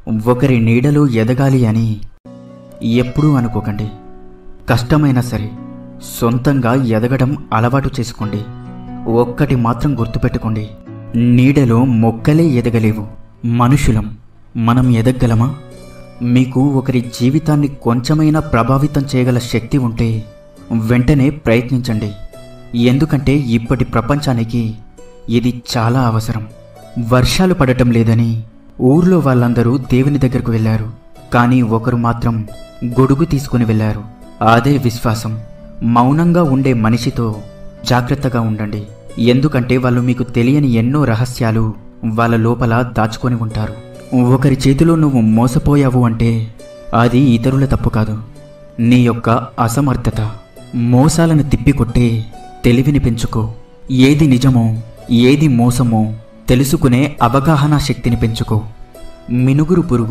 ఒకరి నీడలో ఎదగాలి అని ఎప్పుడూ అనుకోకండి. కష్టమైనా సరే సొంతంగా ఎదగడం అలవాటు చేసుకోండి. ఒక్కటి మాత్రం గుర్తుపెట్టుకోండి, నీడలో మొక్కలే ఎదగలేవు, మనుషులం. మనం ఎదగలమా? మీకు ఒకరి జీవితాన్ని కొంచెమైనా ప్రభావితం చేయగల శక్తి ఉంటే వెంటనే ప్రయత్నించండి. ఎందుకంటే ఇప్పటి ప్రపంచానికి ఇది చాలా అవసరం. వర్షాలు పడటం లేదని ఊర్లో వాళ్ళందరూ దేవుని దగ్గరకు వెళ్ళారు, కానీ ఒకరు మాత్రం గొడుగు తీసుకుని వెళ్ళారు. అదే విశ్వాసం. మౌనంగా ఉండే మనిషితో జాగ్రత్తగా ఉండండి. ఎందుకంటే వాళ్ళు మీకు తెలియని ఎన్నో రహస్యాలు వాళ్ళ లోపల దాచుకొని ఉంటారు. ఒకరి చేతిలో నువ్వు మోసపోయావు అంటే అది ఇతరుల తప్పు కాదు, నీ యొక్క అసమర్థత. మోసాలను తిప్పికొట్టే తెలివిని పెంచుకో. ఏది నిజమో ఏది మోసమో తెలుసుకునే అవగాహన శక్తిని పెంచుకో. మినుగురు పురుగు